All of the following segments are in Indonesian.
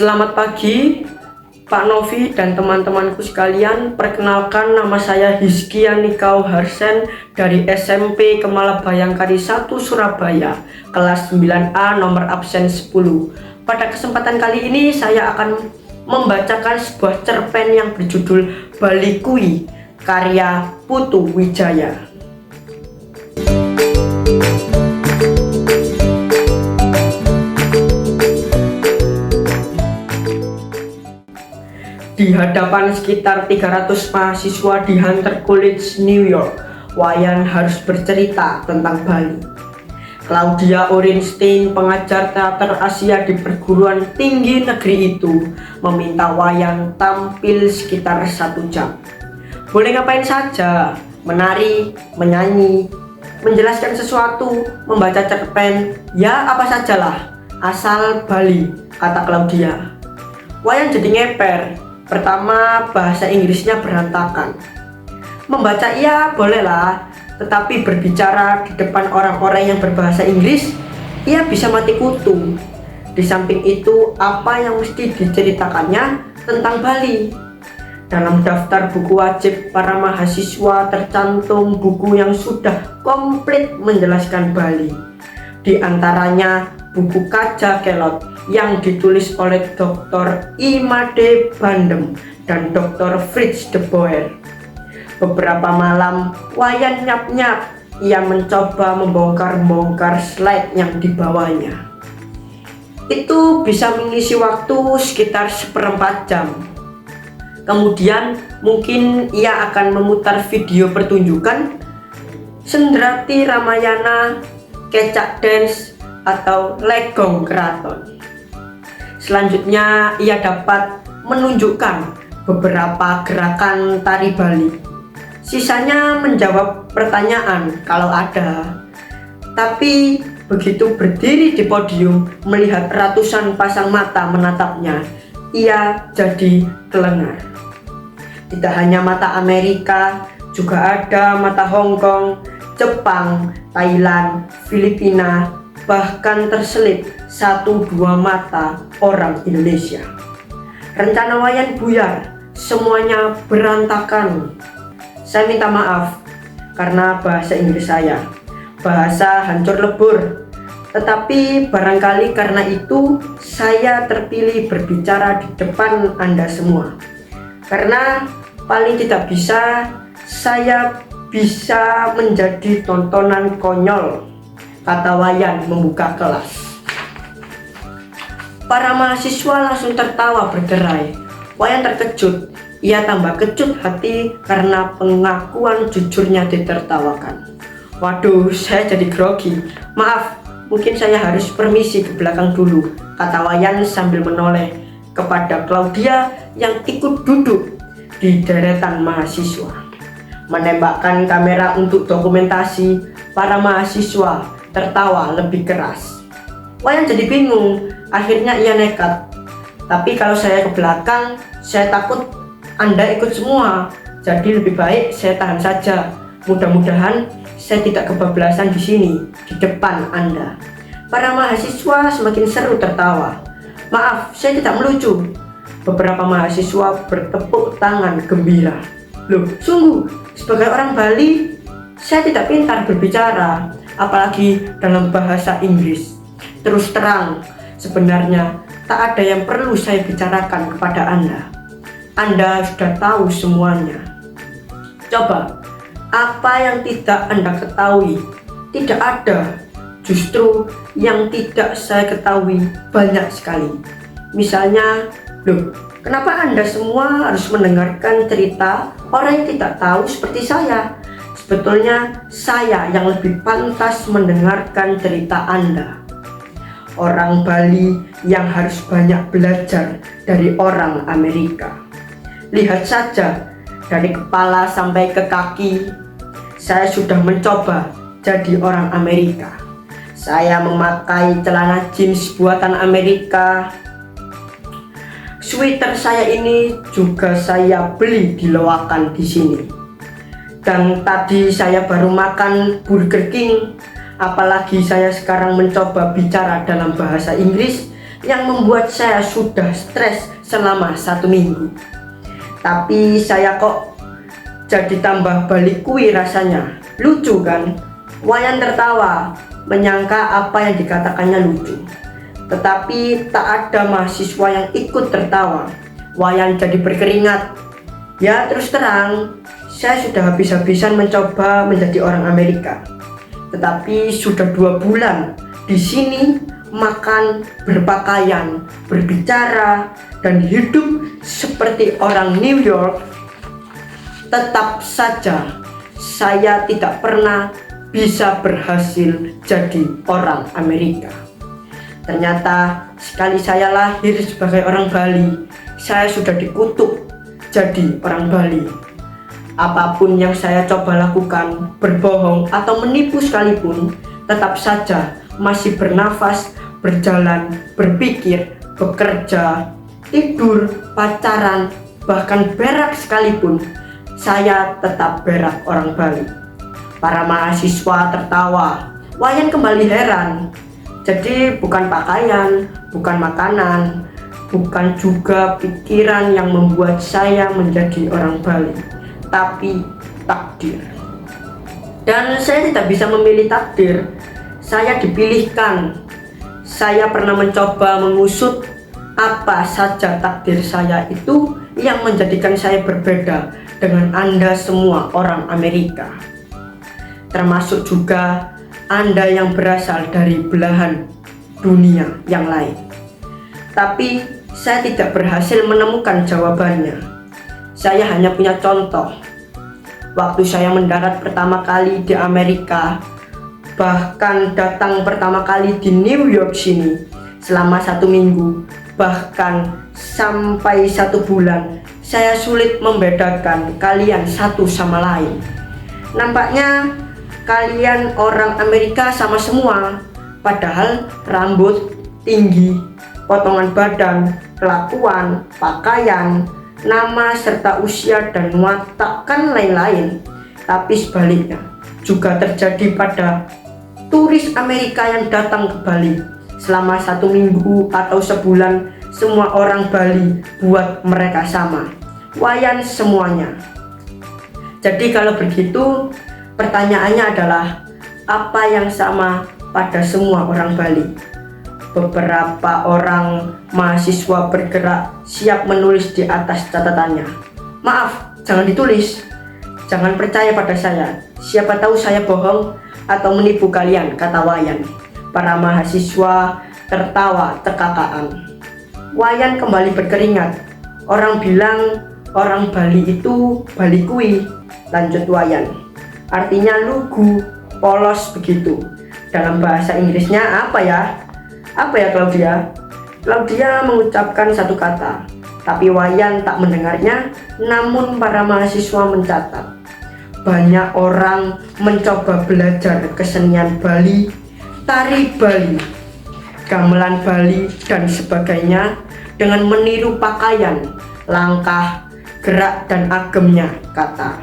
Selamat pagi Pak Novi dan teman-temanku sekalian. Perkenalkan, nama saya Hizkia Nikau Harsen dari SMP Kemala Bayangkari 1 Surabaya, kelas 9A, nomor absen 10. Pada kesempatan kali ini saya akan membacakan sebuah cerpen yang berjudul Bali Kui karya Putu Wijaya. Di hadapan sekitar 300 mahasiswa di Hunter College, New York, Wayan harus bercerita tentang Bali. Claudia Orenstein, pengajar teater Asia di perguruan tinggi negeri itu, meminta Wayan tampil sekitar 1 jam. Boleh ngapain saja, menari, menyanyi, menjelaskan sesuatu, membaca cerpen, ya apa sajalah, asal Bali, kata Claudia. Wayan jadi ngeper. Pertama, bahasa Inggrisnya berantakan. Membaca iya bolehlah, tetapi berbicara di depan orang-orang yang berbahasa Inggris, ia bisa mati kutu. Di samping itu, apa yang mesti diceritakannya tentang Bali? Dalam daftar buku wajib para mahasiswa tercantum buku yang sudah komplit menjelaskan Bali. Di antaranya buku Kaja Kelot yang ditulis oleh Dr. Imade Bandem dan Dr. Fritz de Boer. Beberapa malam Wayan nyap-nyap, ia mencoba membongkar-bongkar slide yang dibawanya. Itu bisa mengisi waktu sekitar 1/4 jam. Kemudian mungkin ia akan memutar video pertunjukan Sendrati Ramayana, Kecak Dance, atau Legong Keraton. Selanjutnya ia dapat menunjukkan beberapa gerakan tari Bali. Sisanya menjawab pertanyaan kalau ada. Tapi begitu berdiri di podium melihat ratusan pasang mata menatapnya, ia jadi kelengar. Tidak hanya mata Amerika, juga ada mata Hong Kong, Jepang, Thailand, Filipina, bahkan terselip 1-2 mata orang Indonesia. Rencana Wayan buyar, semuanya berantakan. Saya minta maaf karena bahasa Inggris saya, bahasa hancur lebur. Tetapi barangkali karena itu saya terpilih berbicara di depan Anda semua. Karena paling tidak bisa, saya bisa menjadi tontonan konyol, kata Wayan membuka kelas. Para mahasiswa langsung tertawa berderai. Wayan terkejut. Ia tambah kecut hati karena pengakuan jujurnya ditertawakan. Waduh, saya jadi grogi. Maaf, mungkin saya harus permisi ke belakang dulu, kata Wayan sambil menoleh kepada Claudia yang ikut duduk di deretan mahasiswa. Menembakkan kamera untuk dokumentasi, para mahasiswa tertawa lebih keras. Wayan jadi bingung, akhirnya ia nekat. Tapi kalau saya ke belakang, saya takut Anda ikut semua. Jadi lebih baik saya tahan saja. Mudah-mudahan saya tidak kebablasan di sini, di depan Anda. Para mahasiswa semakin seru tertawa. Maaf, saya tidak melucu. Beberapa mahasiswa bertepuk tangan gembira. Loh, sungguh, sebagai orang Bali, saya tidak pintar berbicara, apalagi dalam bahasa Inggris. Terus terang, sebenarnya tak ada yang perlu saya bicarakan kepada Anda. Anda sudah tahu semuanya. Coba, apa yang tidak Anda ketahui? Tidak ada. Justru yang tidak saya ketahui banyak sekali. Misalnya, loh, kenapa Anda semua harus mendengarkan cerita orang yang tidak tahu seperti saya? Sebetulnya saya yang lebih pantas mendengarkan cerita Anda. Orang Bali yang harus banyak belajar dari orang Amerika. Lihat saja, dari kepala sampai ke kaki, saya sudah mencoba jadi orang Amerika. Saya memakai celana jeans buatan Amerika. Sweater saya ini juga saya beli di Loakan di sini. Dan tadi saya baru makan Burger King. Apalagi saya sekarang mencoba bicara dalam bahasa Inggris, yang membuat saya sudah stres selama 1 minggu. Tapi saya kok jadi tambah balik kui rasanya. Lucu kan? Wayan tertawa, menyangka apa yang dikatakannya lucu. Tetapi tak ada mahasiswa yang ikut tertawa. Wayan jadi berkeringat. Ya terus terang, saya sudah habis-habisan mencoba menjadi orang Amerika. Tetapi sudah 2 bulan di sini makan, berpakaian, berbicara, dan hidup seperti orang New York. Tetap saja saya tidak pernah bisa berhasil jadi orang Amerika. Ternyata sekali saya lahir sebagai orang Bali, saya sudah dikutuk jadi orang Bali. Apapun yang saya coba lakukan, berbohong atau menipu sekalipun, tetap saja masih bernafas, berjalan, berpikir, bekerja, tidur, pacaran, bahkan berak sekalipun, saya tetap berak orang Bali. Para mahasiswa tertawa. Wayan kembali heran. Jadi bukan pakaian, bukan makanan, bukan juga pikiran yang membuat saya menjadi orang Bali, tapi takdir. Dan saya tidak bisa memilih takdir. Saya dipilihkan. Saya pernah mencoba mengusut apa saja takdir saya itu yang menjadikan saya berbeda dengan Anda semua orang Amerika. Termasuk juga Anda yang berasal dari belahan dunia yang lain. Tapi saya tidak berhasil menemukan jawabannya. Saya hanya punya contoh. Waktu saya mendarat pertama kali di Amerika, bahkan datang pertama kali di New York sini selama 1 minggu, bahkan sampai 1 bulan, saya sulit membedakan kalian satu sama lain. Nampaknya kalian orang Amerika sama semua, padahal rambut, tinggi, potongan badan, kelakuan, pakaian, nama serta usia dan watak kan lain-lain. Tapi sebaliknya juga terjadi pada turis Amerika yang datang ke Bali selama 1 minggu atau sebulan. Semua orang Bali buat mereka sama, Wayan semuanya. Jadi kalau begitu, pertanyaannya adalah apa yang sama pada semua orang Bali? Beberapa orang mahasiswa bergerak siap menulis di atas catatannya. Maaf, jangan ditulis. Jangan percaya pada saya. Siapa tahu saya bohong atau menipu kalian, kata Wayan. Para mahasiswa tertawa cekakakan. Wayan kembali berkeringat. Orang bilang orang Bali itu Bali kui, lanjut Wayan. Artinya lugu, polos begitu. Dalam bahasa Inggrisnya apa ya? Apa ya Claudia? Claudia mengucapkan satu kata, tapi Wayan tak mendengarnya. Namun para mahasiswa mencatat. Banyak orang mencoba belajar kesenian Bali, tari Bali, gamelan Bali dan sebagainya dengan meniru pakaian, langkah, gerak dan agemnya, kata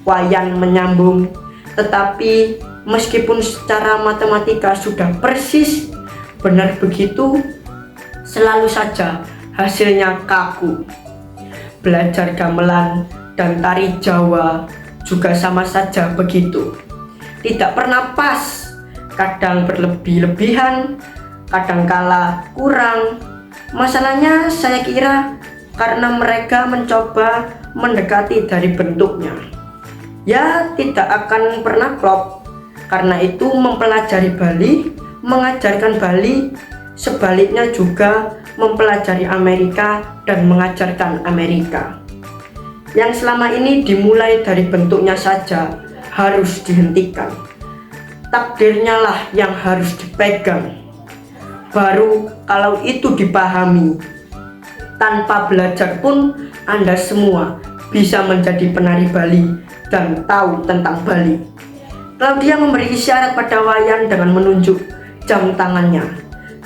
Wayan menyambung. Tetapi meskipun secara matematika sudah persis benar begitu, selalu saja hasilnya kaku. Belajar gamelan dan tari Jawa juga sama saja begitu. Tidak pernah pas, kadang berlebih-lebihan, kadangkala kurang. Masalahnya saya kira karena mereka mencoba mendekati dari bentuknya. Ya tidak akan pernah klop. Karena itu mempelajari Bali, mengajarkan Bali, sebaliknya juga mempelajari Amerika dan mengajarkan Amerika. Yang selama ini dimulai dari bentuknya saja harus dihentikan. Takdirnya lah yang harus dipegang. Baru kalau itu dipahami, tanpa belajar pun Anda semua bisa menjadi penari Bali dan tahu tentang Bali. Claudia memberi isyarat pada Wayan dengan menunjuk jam tangannya.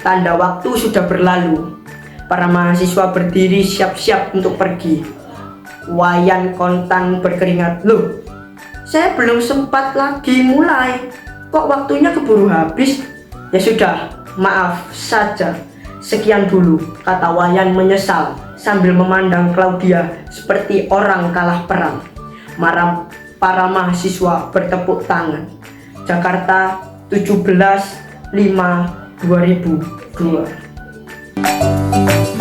Tanda waktu sudah berlalu. Para mahasiswa berdiri siap-siap untuk pergi. Wayan kontan berkeringat. Loh, saya belum sempat lagi mulai. Kok waktunya keburu habis? Ya sudah, maaf saja. Sekian dulu, kata Wayan menyesal sambil memandang Claudia seperti orang kalah perang. Para mahasiswa bertepuk tangan. Jakarta 17/5/2002.